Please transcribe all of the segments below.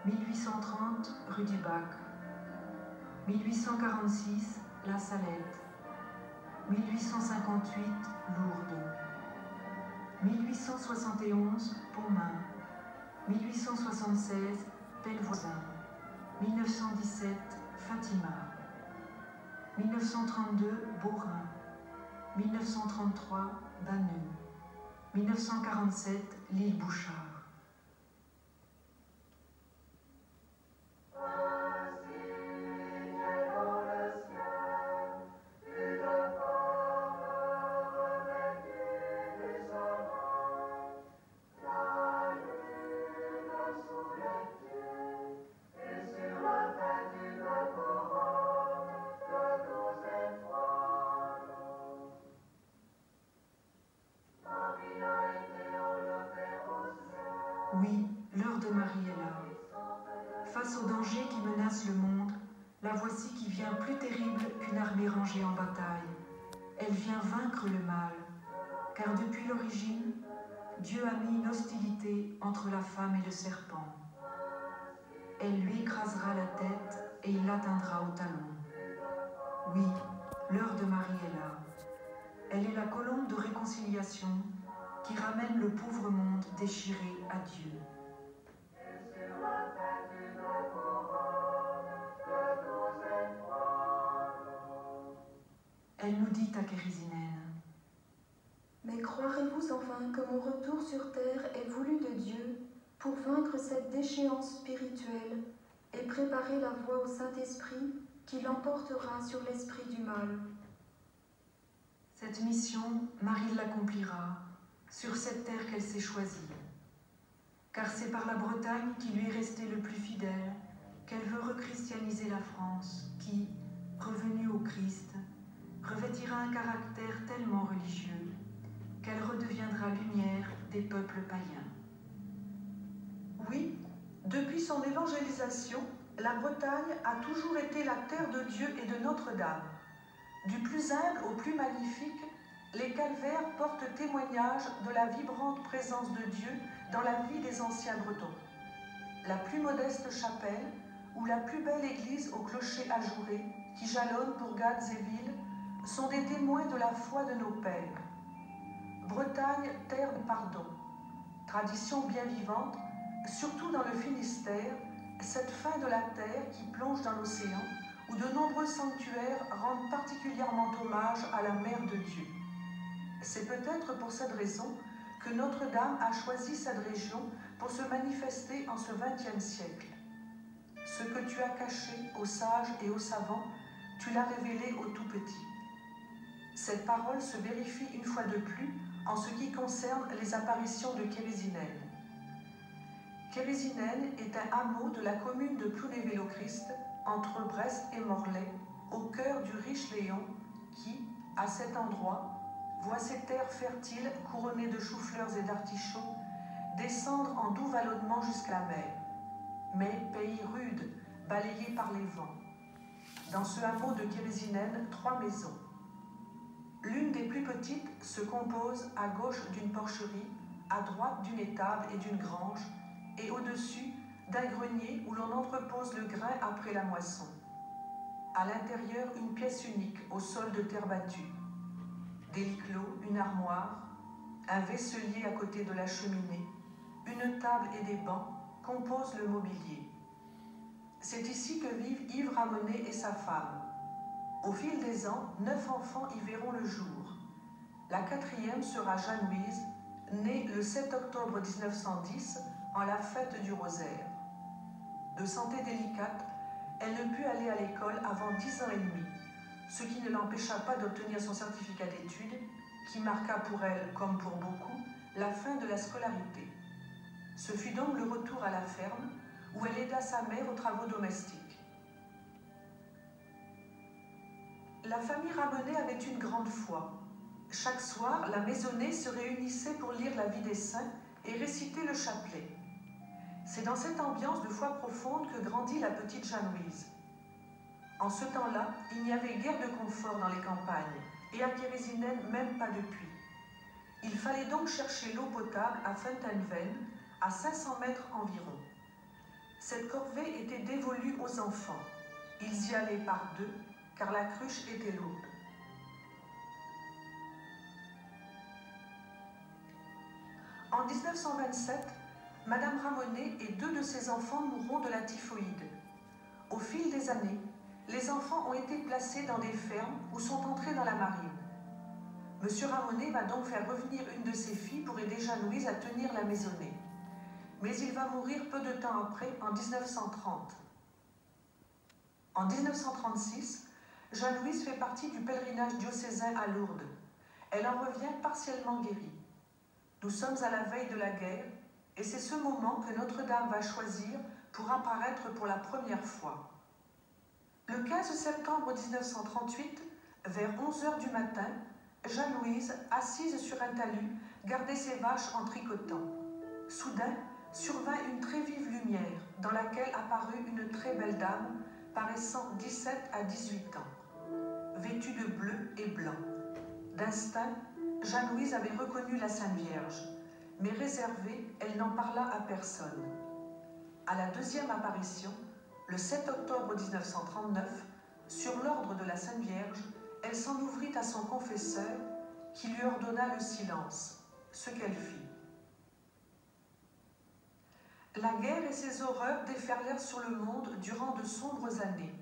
1830 rue du Bac, 1846 La Salette, 1858 Lourdes, 1871 Pontmain, 1876 Pellevoisin, 1917 Fatima, 1932 Beaurain, 1933 Banneux, 1947 l'île Bouchard. Oui, l'heure de Marie est là. Face au danger qui menace le monde, la voici qui vient plus terrible qu'une armée rangée en bataille. Elle vient vaincre le mal, car depuis l'origine, Dieu a mis une hostilité entre la femme et le serpent. Elle lui écrasera la tête et il l'atteindra au talon. Oui, l'heure de Marie est là. Elle est la colombe de réconciliation qui ramène le pauvre monde déchiré à Dieu. Elle nous dit à Kérisinen: mais croirez-vous enfin que mon retour sur terre est voulu de Dieu pour vaincre cette déchéance spirituelle et préparer la voie au Saint-Esprit qui l'emportera sur l'esprit du mal? Cette mission, Marie l'accomplira sur cette terre qu'elle s'est choisie. Car c'est par la Bretagne qui lui est restée le plus fidèle qu'elle veut rechristianiser la France, qui, revenue au Christ, revêtira un caractère tellement religieux qu'elle redeviendra lumière des peuples païens. Oui, depuis son évangélisation, la Bretagne a toujours été la terre de Dieu et de Notre-Dame. Du plus humble au plus magnifique, les calvaires portent témoignage de la vibrante présence de Dieu dans la vie des anciens Bretons. La plus modeste chapelle ou la plus belle église au clocher ajouré, qui jalonnent bourgades et villes, sont des témoins de la foi de nos pères. Bretagne, terre de pardon. Tradition bien vivante, surtout dans le Finistère, cette fin de la terre qui plonge dans l'océan, où de nombreux sanctuaires rendent particulièrement hommage à la Mère de Dieu. C'est peut-être pour cette raison que Notre-Dame a choisi cette région pour se manifester en ce XXe siècle. Ce que tu as caché aux sages et aux savants, tu l'as révélé aux tout petits. Cette parole se vérifie une fois de plus en ce qui concerne les apparitions de Kérisinen. Kérisinen est un hameau de la commune de Plounéville-au-Christ, entre Brest et Morlaix, au cœur du riche Léon, qui, à cet endroit, voit ses terres fertiles couronnées de choux-fleurs et d'artichauts descendre en doux vallonnement jusqu'à la mer. Mais pays rude, balayé par les vents. Dans ce hameau de Kérisinen, 3 maisons. L'une des plus petites se compose à gauche d'une porcherie, à droite d'une étable et d'une grange, et au-dessus d'un grenier où l'on entrepose le grain après la moisson. À l'intérieur, une pièce unique au sol de terre battue. Des lits clos, une armoire, un vaisselier à côté de la cheminée, une table et des bancs composent le mobilier. C'est ici que vivent Yves Ramonet et sa femme. Au fil des ans, 9 enfants y verront le jour. La 4e sera Jeanne-Louise, née le 7 octobre 1910 en la fête du Rosaire. De santé délicate, elle ne put aller à l'école avant 10 ans et demi, ce qui ne l'empêcha pas d'obtenir son certificat d'études, qui marqua pour elle, comme pour beaucoup, la fin de la scolarité. Ce fut donc le retour à la ferme, où elle aida sa mère aux travaux domestiques. La famille Ramonet avait une grande foi. Chaque soir, la maisonnée se réunissait pour lire la vie des saints et réciter le chapelet. C'est dans cette ambiance de foi profonde que grandit la petite Jeanne-Louise. En ce temps-là, il n'y avait guère de confort dans les campagnes, et à Kérisinen, même pas de puits. Il fallait donc chercher l'eau potable à Fontaine-Veine, à 500 mètres environ. Cette corvée était dévolue aux enfants. Ils y allaient par deux, car la cruche était lourde. En 1927, Madame Ramonet et deux de ses enfants mourront de la typhoïde. Au fil des années, les enfants ont été placés dans des fermes ou sont entrés dans la marine. Monsieur Ramonet va donc faire revenir une de ses filles pour aider Jeanne-Louise à tenir la maisonnée. Mais il va mourir peu de temps après, en 1930. En 1936, Jeanne-Louise fait partie du pèlerinage diocésain à Lourdes. Elle en revient partiellement guérie. Nous sommes à la veille de la guerre, et c'est ce moment que Notre-Dame va choisir pour apparaître pour la première fois. Le 15 septembre 1938, vers 11 h du matin, Jeanne-Louise, assise sur un talus, gardait ses vaches en tricotant. Soudain, survint une très vive lumière, dans laquelle apparut une très belle dame, paraissant 17 à 18 ans, vêtue de bleu et blanc. D'instinct, Jeanne-Louise avait reconnu la Sainte Vierge, mais réservée, elle n'en parla à personne. À la deuxième apparition, le 7 octobre 1939, sur l'ordre de la Sainte Vierge, elle s'en ouvrit à son confesseur, qui lui ordonna le silence, ce qu'elle fit. La guerre et ses horreurs déferlèrent sur le monde durant de sombres années.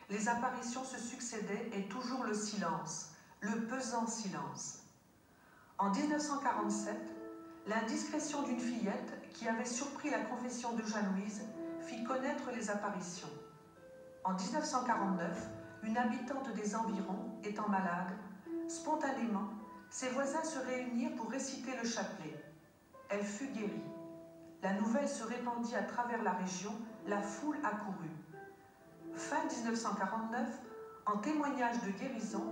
Les apparitions se succédaient et toujours le silence, le pesant silence. En 1947, l'indiscrétion d'une fillette qui avait surpris la confession de Jeanne-Louise fit connaître les apparitions. En 1949, une habitante des environs, étant malade, spontanément, ses voisins se réunirent pour réciter le chapelet. Elle fut guérie. La nouvelle se répandit à travers la région, la foule accourut. Fin 1949, en témoignage de guérison,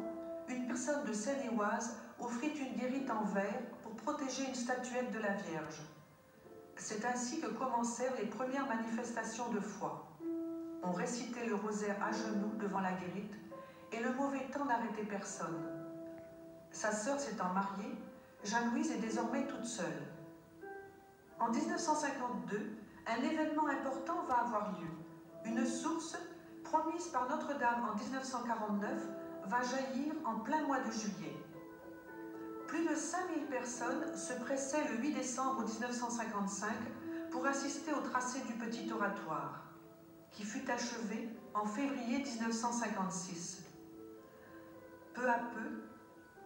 une personne de Seine-et-Oise offrit une guérite en verre pour protéger une statuette de la Vierge. C'est ainsi que commencèrent les premières manifestations de foi. On récitait le rosaire à genoux devant la guérite et le mauvais temps n'arrêtait personne. Sa sœur s'étant mariée, Jeanne-Louise est désormais toute seule. En 1952, un événement important va avoir lieu. Une source, promise par Notre-Dame en 1949, va jaillir en plein mois de juillet. Plus de 5000 personnes se pressaient le 8 décembre 1955 pour assister au tracé du petit oratoire, qui fut achevé en février 1956. Peu à peu,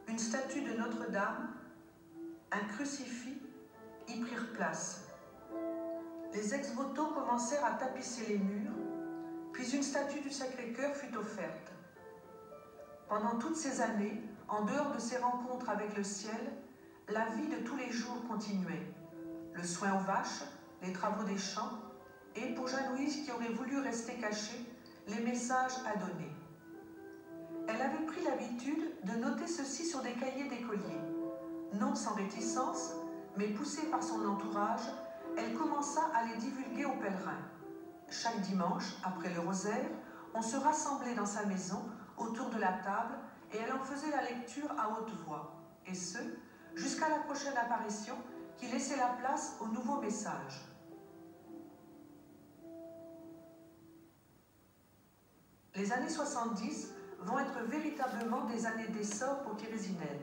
une statue de Notre-Dame, un crucifix, y prirent place. Les ex-voto commencèrent à tapisser les murs, puis une statue du Sacré-Cœur fut offerte. Pendant toutes ces années, en dehors de ces rencontres avec le ciel, la vie de tous les jours continuait. Le soin aux vaches, les travaux des champs, et pour Jeanne-Louise qui aurait voulu rester cachée, les messages à donner. Elle avait pris l'habitude de noter ceci sur des cahiers d'écolier. Non sans réticence, mais poussée par son entourage, elle commença à les divulguer aux pèlerins. Chaque dimanche, après le rosaire, on se rassemblait dans sa maison, autour de la table, et elle en faisait la lecture à haute voix, et ce, jusqu'à la prochaine apparition qui laissait la place au nouveau message. Les années 70 vont être véritablement des années d'essor pour Thérésinelle.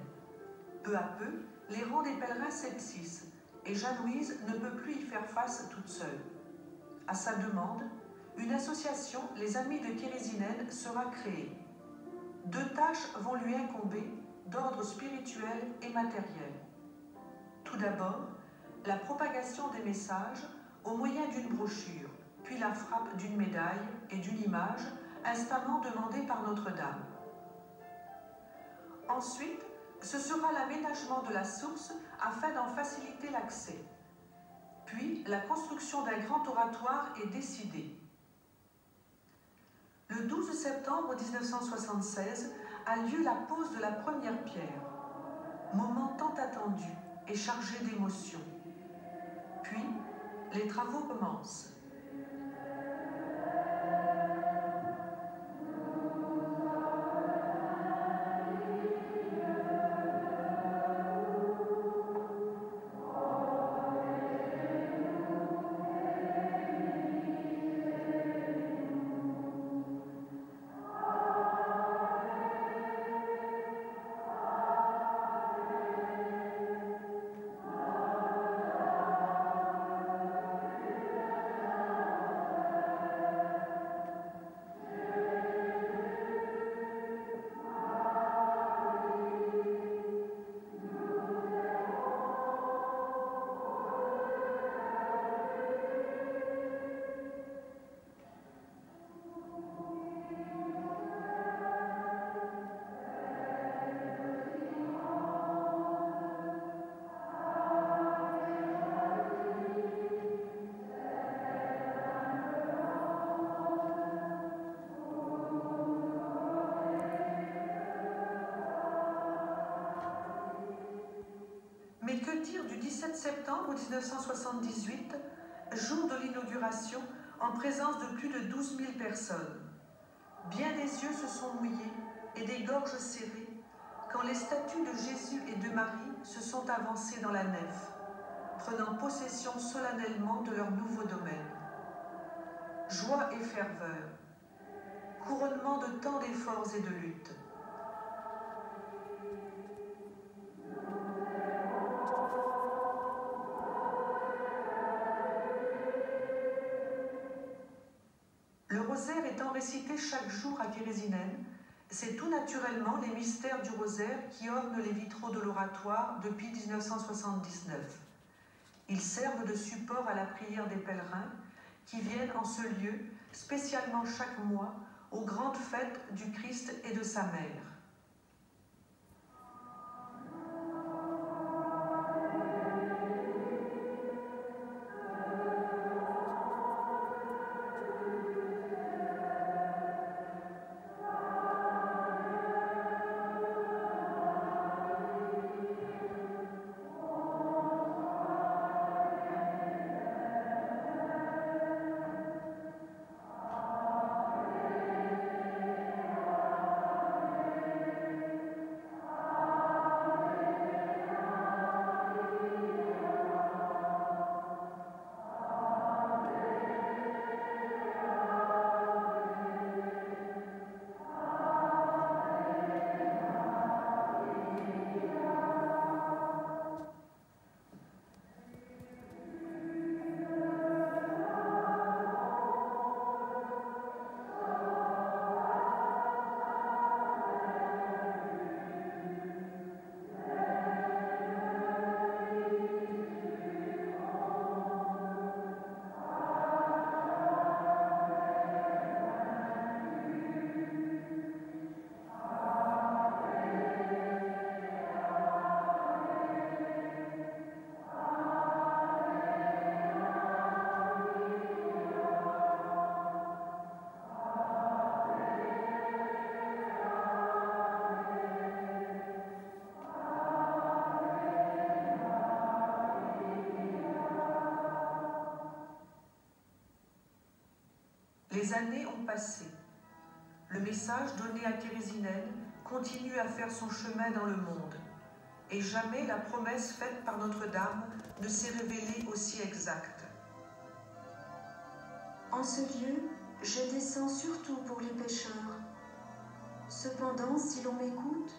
Peu à peu, les rangs des pèlerins s'épaississent et Jeanne-Louise ne peut plus y faire face toute seule. À sa demande, une association, les Amis de Thérésinelle, sera créée. Deux tâches vont lui incomber d'ordre spirituel et matériel. Tout d'abord, la propagation des messages au moyen d'une brochure, puis la frappe d'une médaille et d'une image instamment demandée par Notre-Dame. Ensuite, ce sera l'aménagement de la source afin d'en faciliter l'accès. Puis, la construction d'un grand oratoire est décidée. Le 12 septembre 1976 a lieu la pose de la première pierre, moment tant attendu et chargé d'émotions. Puis, les travaux commencent. 17 septembre 1978, jour de l'inauguration, en présence de plus de 12 000 personnes. Bien des yeux se sont mouillés et des gorges serrées quand les statues de Jésus et de Marie se sont avancées dans la nef, prenant possession solennellement de leur nouveau domaine. Joie et ferveur, couronnement de tant d'efforts et de luttes. Le rosaire étant récité chaque jour à Kérésinène, c'est tout naturellement les mystères du rosaire qui ornent les vitraux de l'oratoire depuis 1979. Ils servent de support à la prière des pèlerins qui viennent en ce lieu, spécialement chaque mois, aux grandes fêtes du Christ et de sa mère. Les années ont passé. Le message donné à Kérésinène continue à faire son chemin dans le monde. Et jamais la promesse faite par Notre-Dame ne s'est révélée aussi exacte. En ce lieu, je descends surtout pour les pécheurs. Cependant, si l'on m'écoute,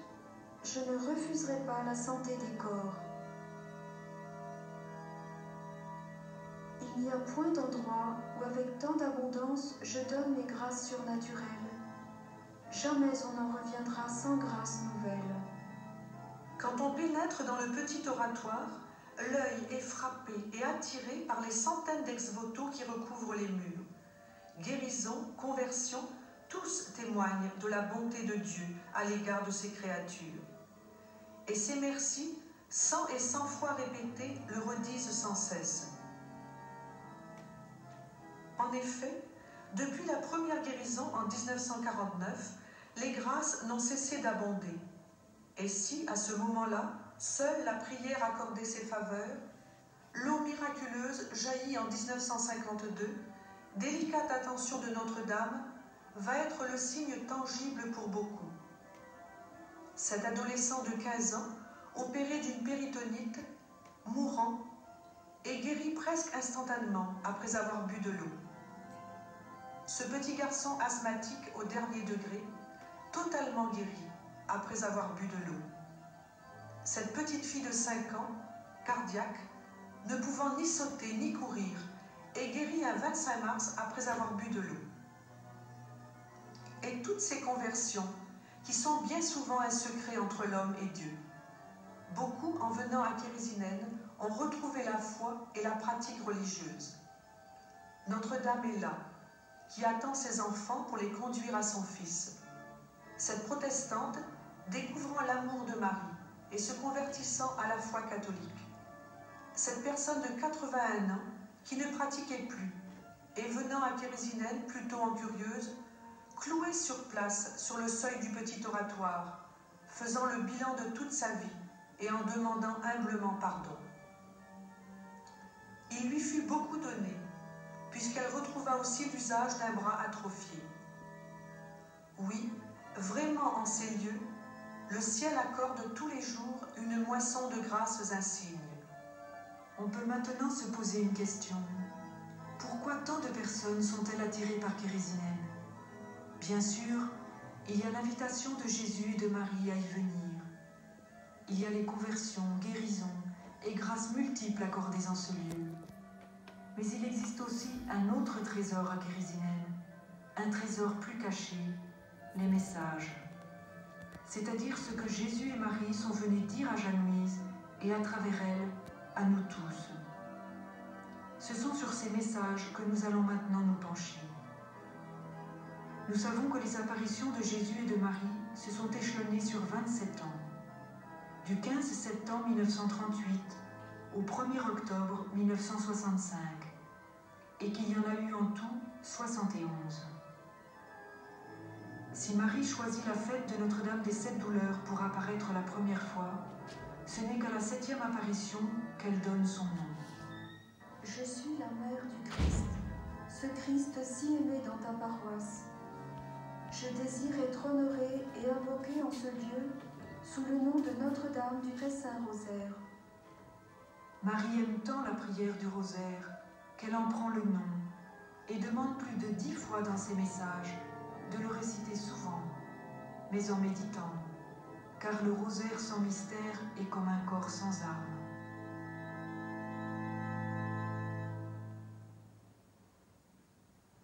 je ne refuserai pas la santé des corps. Il n'y a point d'endroit où avec tant d'abondance je donne mes grâces surnaturelles. Jamais on n'en reviendra sans grâce nouvelle. Quand on pénètre dans le petit oratoire, l'œil est frappé et attiré par les centaines d'ex-voto qui recouvrent les murs. Guérison, conversion, tous témoignent de la bonté de Dieu à l'égard de ses créatures. Et ces merci, 100 et 100 fois répétés, le redisent sans cesse. En effet, depuis la première guérison en 1949, les grâces n'ont cessé d'abonder. Et si, à ce moment-là, seule la prière accordait ses faveurs, l'eau miraculeuse jaillit en 1952, délicate attention de Notre-Dame, va être le signe tangible pour beaucoup. Cet adolescent de 15 ans, opéré d'une péritonite, mourant, est guéri presque instantanément après avoir bu de l'eau. Ce petit garçon asthmatique au dernier degré, totalement guéri après avoir bu de l'eau. Cette petite fille de 5 ans, cardiaque, ne pouvant ni sauter ni courir, est guérie un 25 mars après avoir bu de l'eau. Et toutes ces conversions, qui sont bien souvent un secret entre l'homme et Dieu. Beaucoup, en venant à Kérésinène, ont retrouvé la foi et la pratique religieuse. Notre-Dame est là, qui attend ses enfants pour les conduire à son Fils. Cette protestante, découvrant l'amour de Marie et se convertissant à la foi catholique. Cette personne de 81 ans, qui ne pratiquait plus, et venant à Kérésinène plutôt en curieuse, clouée sur place, sur le seuil du petit oratoire, faisant le bilan de toute sa vie et en demandant humblement pardon. Il lui fut beaucoup donné, puisqu'elle retrouva aussi l'usage d'un bras atrophié. Oui, vraiment en ces lieux, le ciel accorde tous les jours une moisson de grâces insignes. On peut maintenant se poser une question. Pourquoi tant de personnes sont-elles attirées par Kérésinène? Bien sûr, il y a l'invitation de Jésus et de Marie à y venir. Il y a les conversions, guérisons et grâces multiples accordées en ce lieu. Mais il existe aussi un autre trésor à Kérésinène, un trésor plus caché, les messages. C'est-à-dire ce que Jésus et Marie sont venus dire à Jeanne-Louise et à travers elle, à nous tous. Ce sont sur ces messages que nous allons maintenant nous pencher. Nous savons que les apparitions de Jésus et de Marie se sont échelonnées sur 27 ans, du 15 septembre 1938 au 1er octobre 1965, et qu'il y en a eu en tout 71. Si Marie choisit la fête de Notre-Dame des Sept Douleurs pour apparaître la première fois, ce n'est qu'à la 7e apparition qu'elle donne son nom. Je suis la mère du Christ, ce Christ si aimé dans ta paroisse. Je désire être honorée et invoquée en ce lieu sous le nom de Notre-Dame du Très Saint Rosaire. Marie aime tant la prière du rosaire qu'elle en prend le nom et demande plus de 10 fois dans ses messages de le réciter souvent, mais en méditant, car le rosaire sans mystère est comme un corps sans âme.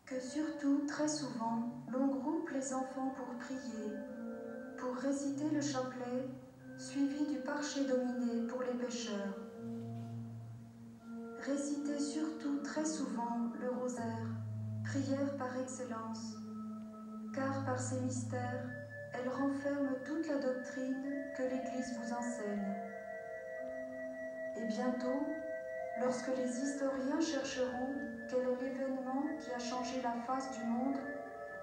Que surtout, très souvent, l'on groupe les enfants pour prier, pour réciter le chapelet, suivi du Parche Domine pour les pécheurs. Récitez surtout très souvent le rosaire, prière par excellence, car par ces mystères, elle renferme toute la doctrine que l'Église vous enseigne. Et bientôt, lorsque les historiens chercheront quel est l'événement qui a changé la face du monde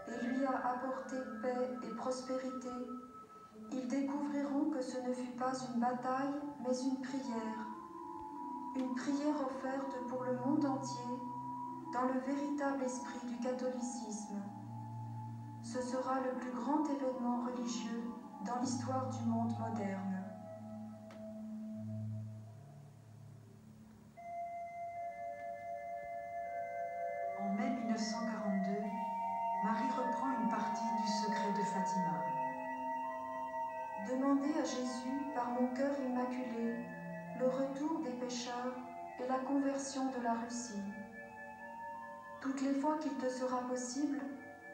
et lui a apporté paix et prospérité, ils découvriront que ce ne fut pas une bataille, mais une prière offerte pour le monde entier, dans le véritable esprit du catholicisme. Ce sera le plus grand événement religieux dans l'histoire du monde moderne. En mai 1942, Marie reprend une partie du secret de Fatima. Demandez à Jésus, par mon cœur immaculé, le retour des pécheurs et la conversion de la Russie. Toutes les fois qu'il te sera possible,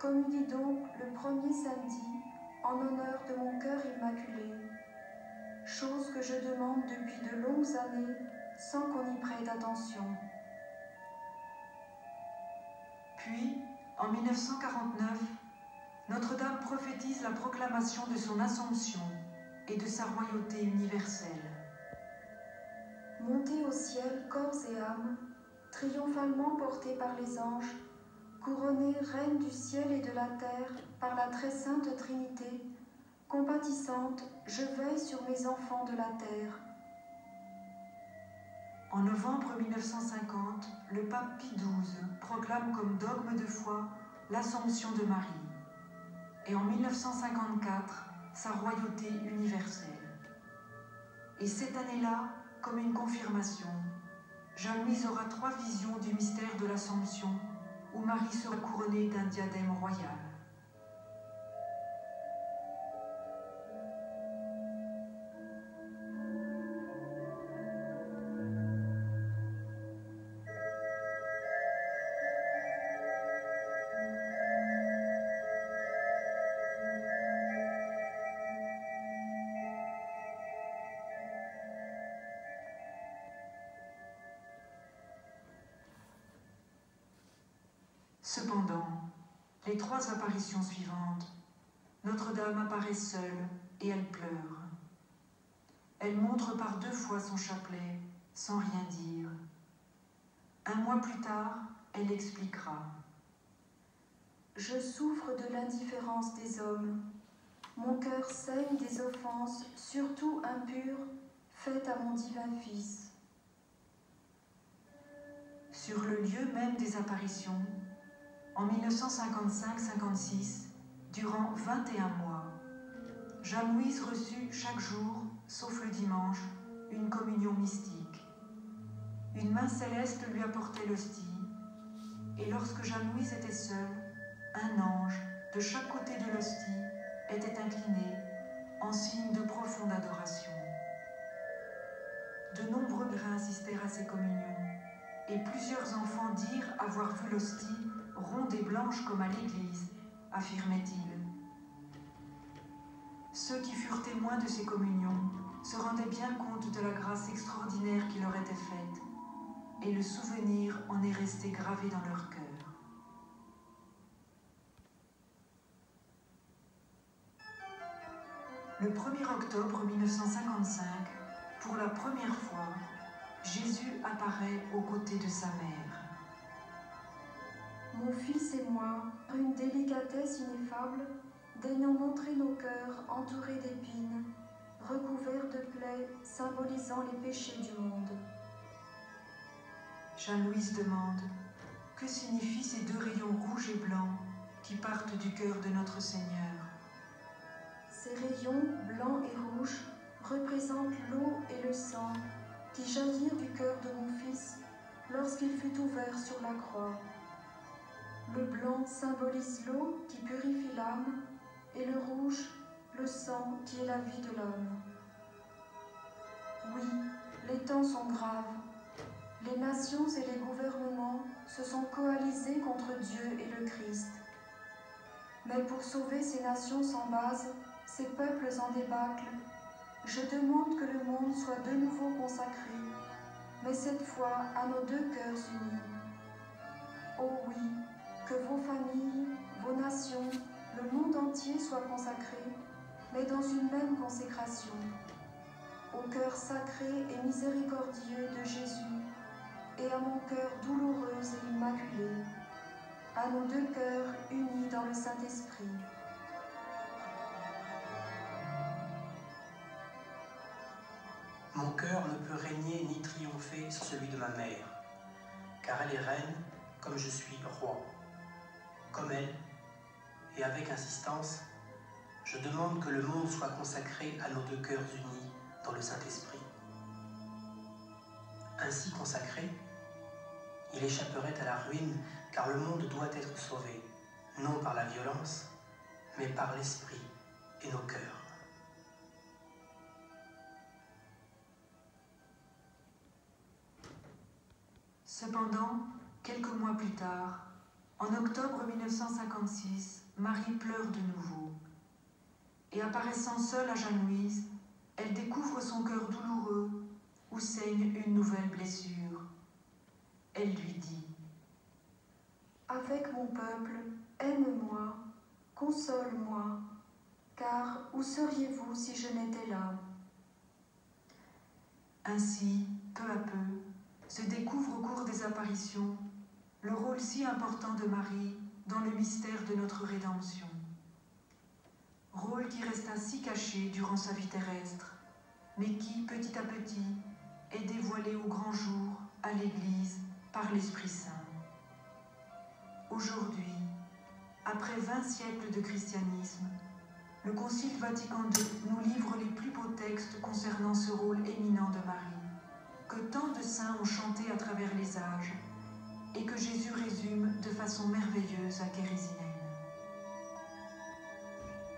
communie donc le premier samedi en honneur de mon cœur immaculé, chose que je demande depuis de longues années sans qu'on y prête attention. Puis, en 1949, Notre-Dame prophétise la proclamation de son Assomption et de sa royauté universelle. Montée au ciel, corps et âme, triomphalement portée par les anges, couronnée reine du ciel et de la terre par la très sainte Trinité, compatissante, je veille sur mes enfants de la terre. En novembre 1950, le pape Pie XII proclame comme dogme de foi l'Assomption de Marie, et en 1954, sa royauté universelle. Et cette année-là, comme une confirmation, Jeanne-Louise aura 3 visions du mystère de l'Assomption, où Marie sera couronnée d'un diadème royal. Cependant, les 3 apparitions suivantes, Notre-Dame apparaît seule et elle pleure. Elle montre par 2 fois son chapelet, sans rien dire. Un mois plus tard, elle expliquera. Je souffre de l'indifférence des hommes. Mon cœur saigne des offenses, surtout impures, faites à mon divin Fils. sur le lieu même des apparitions, en 1955-56, durant 21 mois. Jeanne-Louise reçut chaque jour, sauf le dimanche, une communion mystique. Une main céleste lui apportait l'hostie, et lorsque Jeanne-Louise était seule, un ange, de chaque côté de l'hostie, était incliné en signe de profonde adoration. De nombreux grains assistèrent à ces communions, et plusieurs enfants dirent avoir vu l'hostie ronde et blanche comme à l'église, affirmait-il. Ceux qui furent témoins de ces communions se rendaient bien compte de la grâce extraordinaire qui leur était faite, et le souvenir en est resté gravé dans leur cœur. Le 1er octobre 1955, pour la première fois, Jésus apparaît aux côtés de sa mère. Mon fils et moi, par une délicatesse ineffable, daignons montrer nos cœurs entourés d'épines, recouverts de plaies symbolisant les péchés du monde. Jeanne-Louise demande « Que signifient ces deux rayons rouges et blancs qui partent du cœur de notre Seigneur ?» Ces rayons blancs et rouges représentent l'eau et le sang qui jaillirent du cœur de mon fils lorsqu'il fut ouvert sur la croix. Le blanc symbolise l'eau qui purifie l'âme et le rouge, le sang qui est la vie de l'homme. Oui, les temps sont graves. Les nations et les gouvernements se sont coalisés contre Dieu et le Christ. Mais pour sauver ces nations sans base, ces peuples en débâcle, je demande que le monde soit de nouveau consacré, mais cette fois à nos deux cœurs unis. Oh oui, que vos familles, vos nations, le monde entier soient consacrés, mais dans une même consécration, au cœur sacré et miséricordieux de Jésus, et à mon cœur douloureux et immaculé, à nos deux cœurs unis dans le Saint-Esprit. Mon cœur ne peut régner ni triompher sur celui de ma mère, car elle est reine comme je suis roi. Comme elle, et avec insistance, je demande que le monde soit consacré à nos deux cœurs unis dans le Saint-Esprit. Ainsi consacré, il échapperait à la ruine, car le monde doit être sauvé, non par la violence, mais par l'Esprit et nos cœurs. Cependant, quelques mois plus tard, en octobre 1956, Marie pleure de nouveau. Et apparaissant seule à Jeanne-Louise, elle découvre son cœur douloureux où saigne une nouvelle blessure. Elle lui dit « Avec mon peuple, aime-moi, console-moi, car où seriez-vous si je n'étais là ?» Ainsi, peu à peu, se découvre au cours des apparitions le rôle si important de Marie dans le mystère de notre rédemption. Rôle qui resta si caché durant sa vie terrestre, mais qui, petit à petit, est dévoilé au grand jour à l'Église par l'Esprit Saint. Aujourd'hui, après 20 siècles de christianisme, le Concile Vatican II nous livre les plus beaux textes concernant ce rôle éminent de Marie, que tant de saints ont chanté à travers les âges, et que Jésus résume de façon merveilleuse à Kérésinène.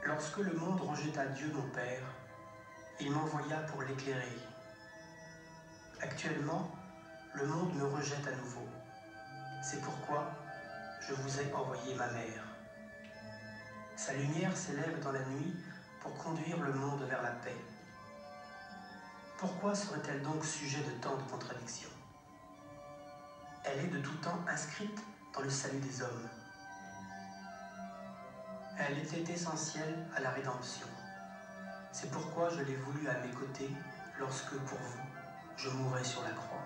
Lorsque le monde rejeta Dieu, mon Père, il m'envoya pour l'éclairer. Actuellement, le monde me rejette à nouveau. C'est pourquoi je vous ai envoyé ma mère. Sa lumière s'élève dans la nuit pour conduire le monde vers la paix. Pourquoi serait-elle donc sujet de tant de contradictions? Elle est de tout temps inscrite dans le salut des hommes. Elle était essentielle à la rédemption. C'est pourquoi je l'ai voulu à mes côtés lorsque, pour vous, je mourrai sur la croix.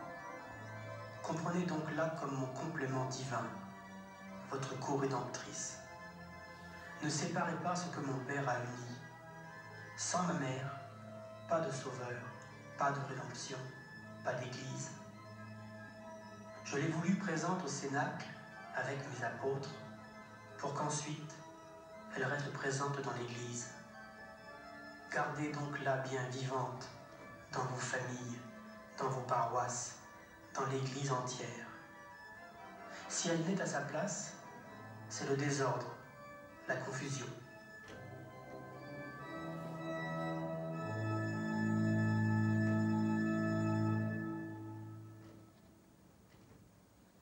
Comprenez donc là comme mon complément divin, votre co-rédemptrice. Ne séparez pas ce que mon Père a uni. Sans ma mère, pas de sauveur, pas de rédemption, pas d'église. Je l'ai voulu présente au Cénacle avec mes apôtres, pour qu'ensuite elle reste présente dans l'Église. Gardez donc la bien vivante dans vos familles, dans vos paroisses, dans l'Église entière. Si elle n'est à sa place, c'est le désordre, la confusion.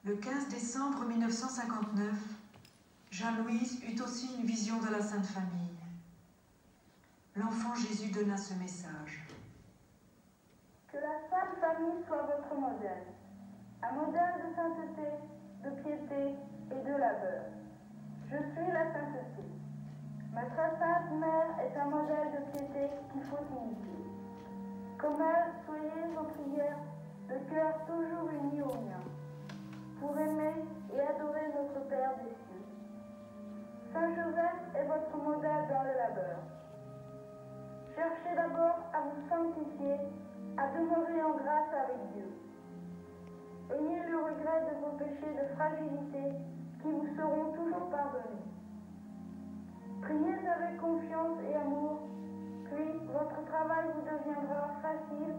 Le 15 décembre 1959, Jeanne-Louise eut aussi une vision de la Sainte Famille. L'enfant Jésus donna ce message. Que la Sainte Famille soit votre modèle, un modèle de sainteté, de piété et de labeur. Je suis la sainteté. Ma très sainte mère est un modèle de piété qu'il faut imiter. Comme elle, soyez vos prières, le cœur toujours uni au mien, pour aimer et adorer notre Père des cieux. Saint Joseph est votre modèle dans le labeur. Cherchez d'abord à vous sanctifier, à demeurer en grâce avec Dieu. Ayez le regret de vos péchés de fragilité qui vous seront toujours pardonnés. Priez avec confiance et amour, puis votre travail vous deviendra facile,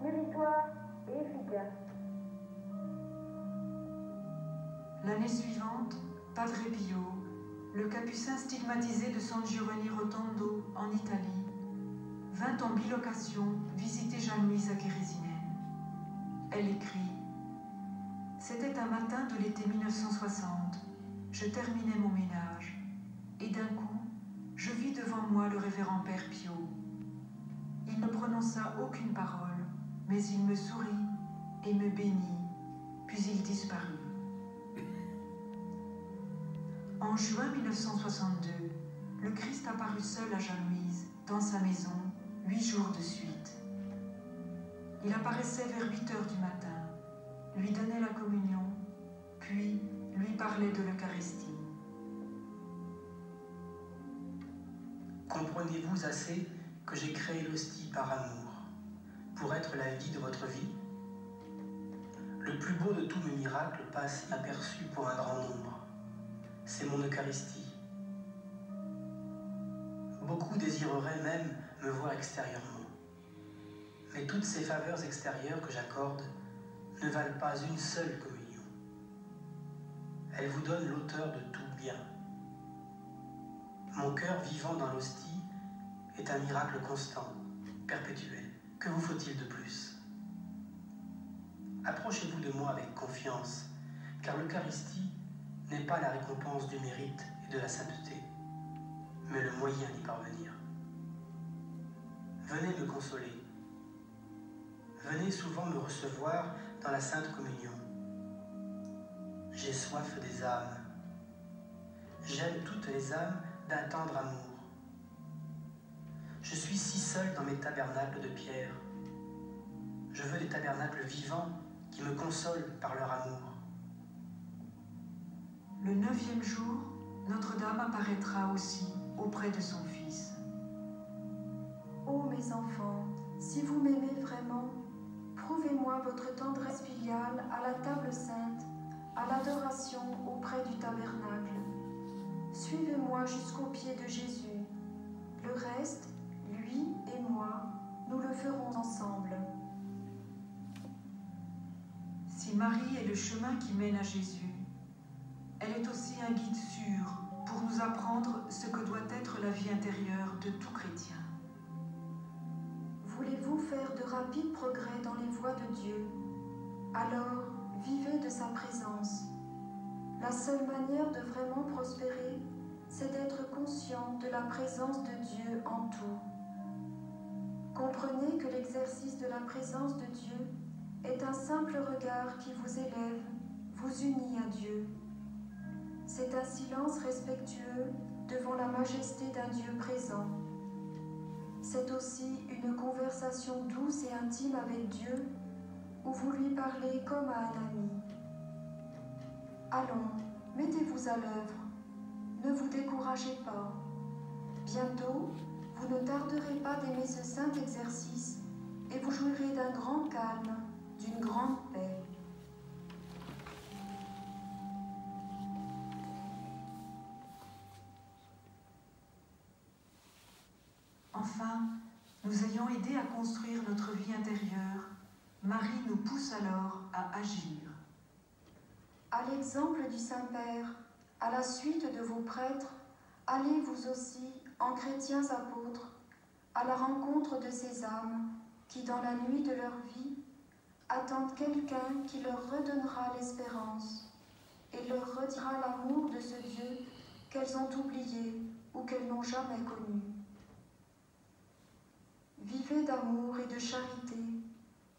méritoire et efficace. L'année suivante, Padre Pio, le capucin stigmatisé de San Giovanni Rotondo en Italie, vint en bilocation visiter Jeanne-Louise à Kérésinène. Elle écrit « C'était un matin de l'été 1960. Je terminais mon ménage et d'un coup, je vis devant moi le révérend Père Pio. Il ne prononça aucune parole, mais il me sourit et me bénit, puis il disparut. En juin 1962, le Christ apparut seul à Jeanne-Louise, dans sa maison, 8 jours de suite. Il apparaissait vers 8 heures du matin, lui donnait la communion, puis lui parlait de l'Eucharistie. Comprenez-vous assez que j'ai créé l'hostie par amour, pour être la vie de votre vie? Le plus beau de tous mes miracles passe inaperçu pour un grand nombre. C'est mon Eucharistie. Beaucoup désireraient même me voir extérieurement. Mais toutes ces faveurs extérieures que j'accorde ne valent pas une seule communion. Elles vous donnent l'auteur de tout bien. Mon cœur vivant dans l'hostie est un miracle constant, perpétuel. Que vous faut-il de plus? Approchez-vous de moi avec confiance, car l'Eucharistie n'est pas la récompense du mérite et de la sainteté, mais le moyen d'y parvenir. Venez me consoler. Venez souvent me recevoir dans la Sainte Communion. J'ai soif des âmes. J'aime toutes les âmes d'un tendre amour. Je suis si seul dans mes tabernacles de pierre. Je veux des tabernacles vivants qui me consolent par leur amour. Le 9e jour, Notre-Dame apparaîtra aussi auprès de son Fils. Ô mes enfants, si vous m'aimez vraiment, prouvez-moi votre tendresse filiale à la table sainte, à l'adoration auprès du tabernacle. Suivez-moi jusqu'au pied de Jésus. Le reste, lui et moi, nous le ferons ensemble. Si Marie est le chemin qui mène à Jésus, elle est aussi un guide sûr pour nous apprendre ce que doit être la vie intérieure de tout chrétien. Voulez-vous faire de rapides progrès dans les voies de Dieu? Alors, vivez de sa présence. La seule manière de vraiment prospérer, c'est d'être conscient de la présence de Dieu en tout. Comprenez que l'exercice de la présence de Dieu est un simple regard qui vous élève, vous unit à Dieu. C'est un silence respectueux devant la majesté d'un Dieu présent. C'est aussi une conversation douce et intime avec Dieu, où vous lui parlez comme à un ami. Allons, mettez-vous à l'œuvre. Ne vous découragez pas. Bientôt, vous ne tarderez pas d'aimer ce saint exercice et vous jouirez d'un grand calme, d'une grande paix. enfin, nous ayant aidé à construire notre vie intérieure, Marie nous pousse alors à agir. À l'exemple du Saint-Père, à la suite de vos prêtres, allez vous aussi, en chrétiens apôtres, à la rencontre de ces âmes qui, dans la nuit de leur vie, attendent quelqu'un qui leur redonnera l'espérance et leur redira l'amour de ce Dieu qu'elles ont oublié ou qu'elles n'ont jamais connu. Vivez d'amour et de charité,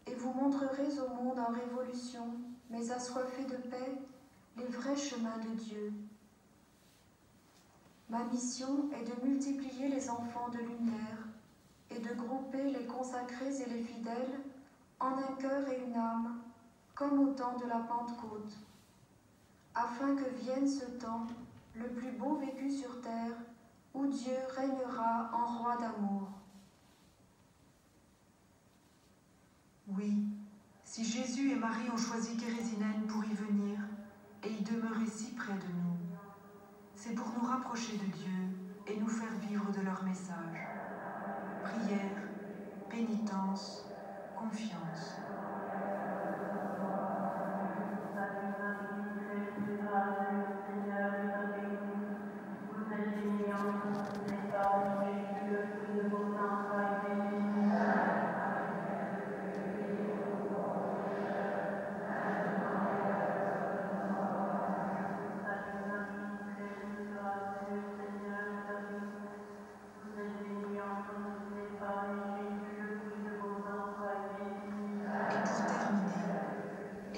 et vous montrerez au monde en révolution, mais assoiffé de paix, les vrais chemins de Dieu. Ma mission est de multiplier les enfants de lumière et de grouper les consacrés et les fidèles en un cœur et une âme, comme au temps de la Pentecôte, afin que vienne ce temps, le plus beau vécu sur terre, où Dieu régnera en roi d'amour. Oui, si Jésus et Marie ont choisi Kérésinène pour y venir et y demeurer si près de nous, c'est pour nous rapprocher de Dieu et nous faire vivre de leur message. Prière, pénitence, confiance.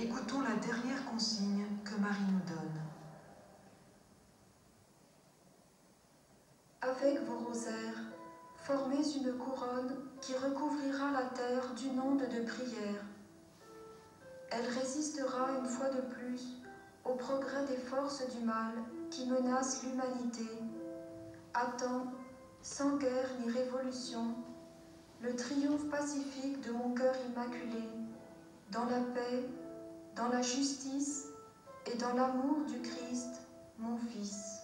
Écoutons la dernière consigne que Marie nous donne. Avec vos rosaires, formez une couronne qui recouvrira la terre d'une onde de prière. Elle résistera une fois de plus au progrès des forces du mal qui menacent l'humanité, attend, sans guerre ni révolution, le triomphe pacifique de mon cœur immaculé, dans la paix, dans la justice et dans l'amour du Christ, mon Fils.